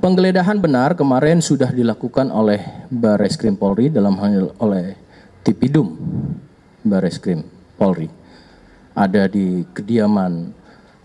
Penggeledahan benar kemarin sudah dilakukan oleh Barreskrim Polri dalam hal oleh Tipidum Barreskrim Polri. Ada di kediaman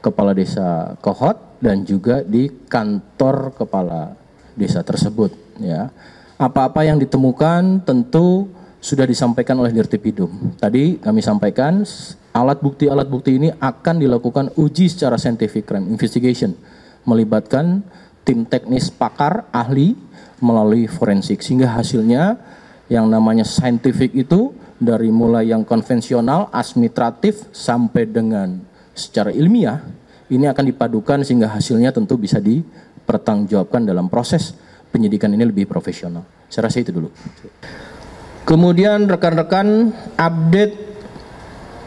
Kepala Desa Kohot dan juga di kantor Kepala Desa tersebut. Ya, apa-apa yang ditemukan tentu sudah disampaikan oleh Dirtipidum. Tadi kami sampaikan alat bukti ini akan dilakukan uji secara scientific crime investigation, melibatkan tim teknis pakar ahli melalui forensik, sehingga hasilnya yang namanya scientific itu dari mulai yang konvensional, administratif sampai dengan secara ilmiah ini akan dipadukan sehingga hasilnya tentu bisa dipertanggungjawabkan dalam proses penyidikan ini lebih profesional. Saya rasa itu dulu. Kemudian rekan-rekan update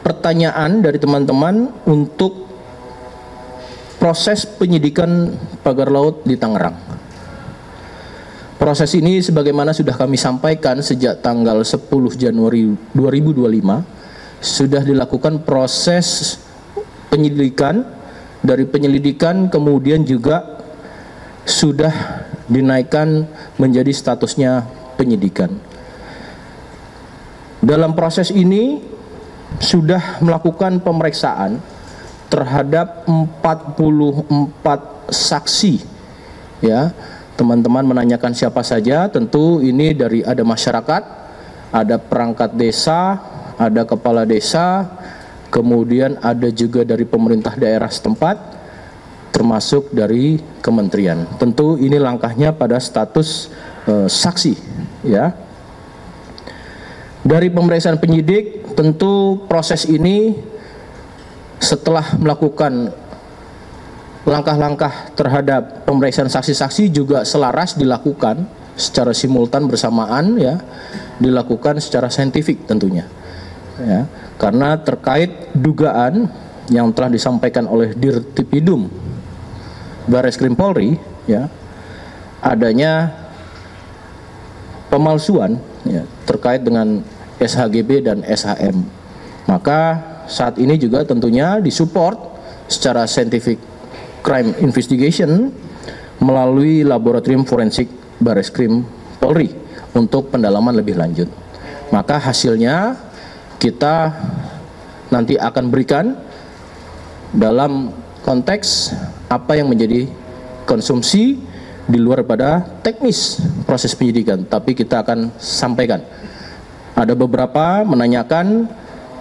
pertanyaan dari teman-teman untuk proses penyidikan pagar laut di Tangerang. Proses ini sebagaimana sudah kami sampaikan sejak tanggal 10 Januari 2025 sudah dilakukan proses penyelidikan, dari penyelidikan kemudian juga sudah dinaikkan menjadi statusnya penyidikan. Dalam proses ini sudah melakukan pemeriksaan terhadap 44 saksi. Ya, teman-teman menanyakan siapa saja, tentu ini dari ada masyarakat, ada perangkat desa, ada kepala desa, kemudian ada juga dari pemerintah daerah setempat, termasuk dari kementerian. Tentu ini langkahnya pada status saksi, ya. Dari pemeriksaan penyidik, tentu proses ini setelah melakukan langkah-langkah terhadap pemeriksaan saksi-saksi juga selaras dilakukan secara simultan bersamaan, ya, dilakukan secara saintifik tentunya, ya, karena terkait dugaan yang telah disampaikan oleh Dirtipidum Barreskrim Polri, ya, adanya pemalsuan, ya, terkait dengan SHGB dan SHM. Maka saat ini juga tentunya disupport secara scientific crime investigation melalui laboratorium forensik Barreskrim Polri untuk pendalaman lebih lanjut. Maka hasilnya kita nanti akan berikan dalam konteks apa yang menjadi konsumsi di luar pada teknis proses penyidikan, tapi kita akan sampaikan. Ada beberapa menanyakan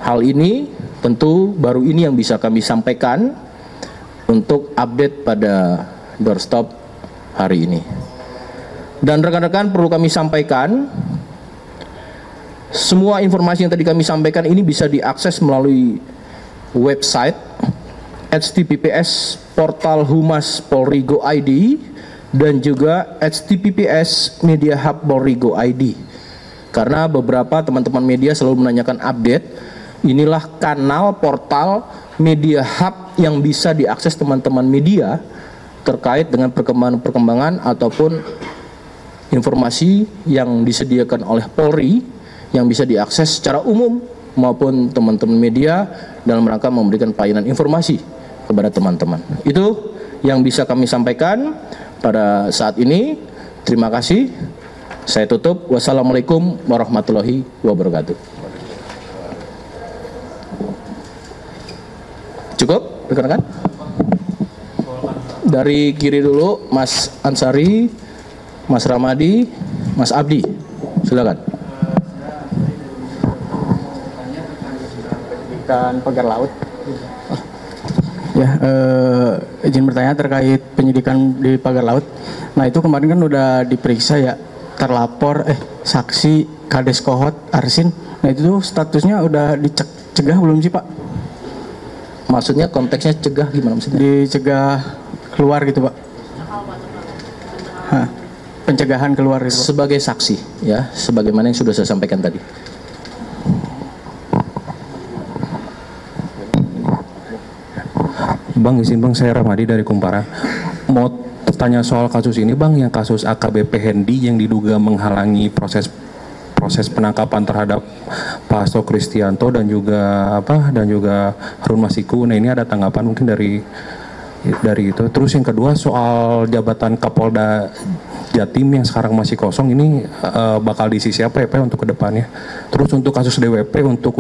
hal ini, tentu baru ini yang bisa kami sampaikan untuk update pada doorstop hari ini. Dan rekan-rekan perlu kami sampaikan, semua informasi yang tadi kami sampaikan ini bisa diakses melalui website https portal Humas Polri Go ID dan juga https Media Hub Polri Go ID. Karena beberapa teman-teman media selalu menanyakan update, inilah kanal portal Media Hub yang bisa diakses teman-teman media terkait dengan perkembangan ataupun informasi yang disediakan oleh Polri yang bisa diakses secara umum maupun teman-teman media dalam rangka memberikan pelayanan informasi kepada teman-teman. Itu yang bisa kami sampaikan pada saat ini. Terima kasih. Saya tutup. Wassalamualaikum warahmatullahi wabarakatuh. Cukup, rekan-rekan? Dari kiri dulu, Mas Ansari, Mas Ramadi, Mas Abdi. Silakan. Dan pagar laut. Ya, izin bertanya terkait penyidikan di pagar laut. Nah, itu kemarin kan udah diperiksa ya terlapor saksi Kades Kohot Arsin. Nah, itu statusnya udah dicegah belum sih, Pak? Maksudnya konteksnya cegah gimana maksudnya? Dicegah keluar gitu, Pak. Pencegahan keluar gitu, Pak. Sebagai saksi, ya, sebagaimana yang sudah saya sampaikan tadi. Bang, izin Bang, saya Ramadi dari Kumpara. Mau tanya soal kasus ini Bang, yang kasus AKBP Hendy yang diduga menghalangi proses penangkapan terhadap Pak Hasto Kristianto dan juga Harun Masiku. Nah, ini ada tanggapan mungkin dari dari itu. Terus yang kedua soal jabatan Kapolda Jatim yang sekarang masih kosong ini bakal diisi siapa ya Pak untuk kedepannya? Terus untuk kasus DWP untuk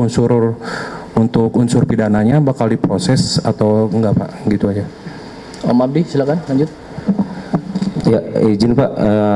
unsur pidananya bakal diproses atau enggak Pak? Gitu aja. Om Abdi silakan lanjut. Ya, izin Pak,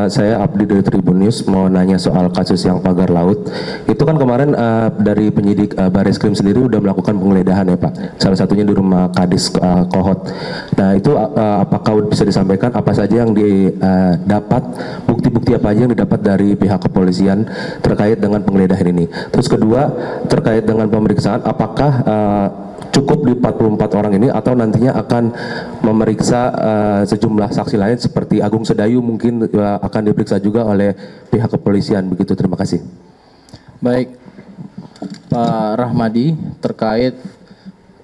saya Abdi dari Tribun News mau nanya soal kasus yang pagar laut. Itu kan kemarin dari penyidik Bareskrim sendiri udah melakukan penggeledahan ya Pak. Salah satunya di rumah Kadis Kohot. Nah itu apakah bisa disampaikan apa saja yang didapat, bukti-bukti apa aja yang didapat dari pihak kepolisian terkait dengan penggeledahan ini. Terus kedua, terkait dengan pemeriksaan, apakah cukup di 44 orang ini atau nantinya akan memeriksa sejumlah saksi lain seperti Agung Sedayu mungkin akan diperiksa juga oleh pihak kepolisian begitu. Terima kasih. Baik, Pak Rahmadi, terkait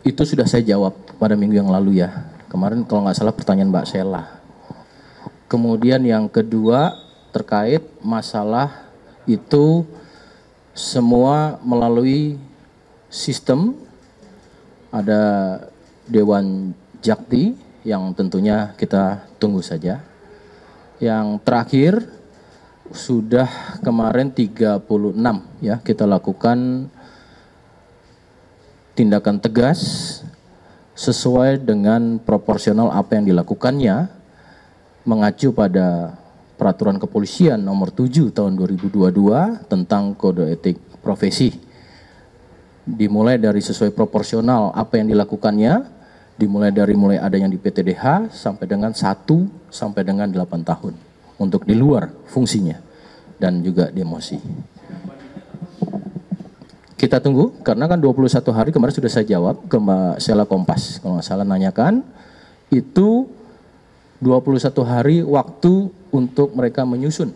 itu sudah saya jawab pada minggu yang lalu ya. Kemarin kalau nggak salah pertanyaan Mbak Sela. Kemudian yang kedua terkait masalah itu semua melalui sistem. Ada Dewan Jakti yang tentunya kita tunggu saja. Yang terakhir sudah kemarin 36 ya kita lakukan tindakan tegas sesuai dengan proporsional apa yang dilakukannya mengacu pada Peraturan Kepolisian nomor 7 tahun 2022 tentang kode etik profesi. Dimulai dari sesuai proporsional apa yang dilakukannya, dimulai dari adanya di PTDH sampai dengan 1 sampai dengan 8 tahun untuk di luar fungsinya dan juga demosi. Kita tunggu karena kan 21 hari kemarin sudah saya jawab ke Mbak Sela Kompas kalau nggak salah nanyakan itu 21 hari waktu untuk mereka menyusun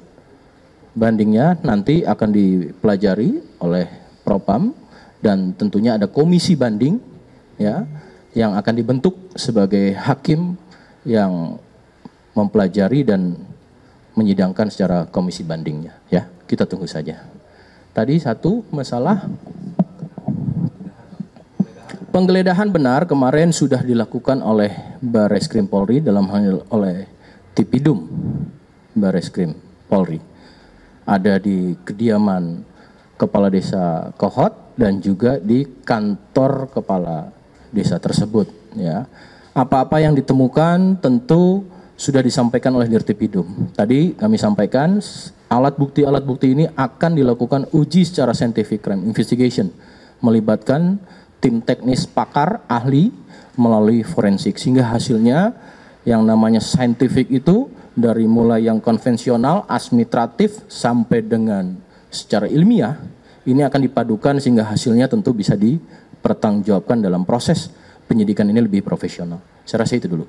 bandingnya nanti akan dipelajari oleh Propam. Dan tentunya ada komisi banding ya yang akan dibentuk sebagai hakim yang mempelajari dan menyidangkan secara komisi bandingnya ya. Kita tunggu saja. Tadi satu masalah penggeledahan benar kemarin sudah dilakukan oleh Bareskrim Polri dalam hal oleh Tipidum Bareskrim Polri. Ada di kediaman Kepala Desa Kohot dan juga di kantor kepala desa tersebut ya. Apa-apa yang ditemukan tentu sudah disampaikan oleh Dirtipidum. Tadi kami sampaikan alat bukti ini akan dilakukan uji secara scientific crime investigation melibatkan tim teknis pakar ahli melalui forensik sehingga hasilnya yang namanya scientific itu dari mulai yang konvensional administratif sampai dengan secara ilmiah ini akan dipadukan sehingga hasilnya tentu bisa dipertanggungjawabkan dalam proses penyidikan ini lebih profesional. Saya rasa itu dulu.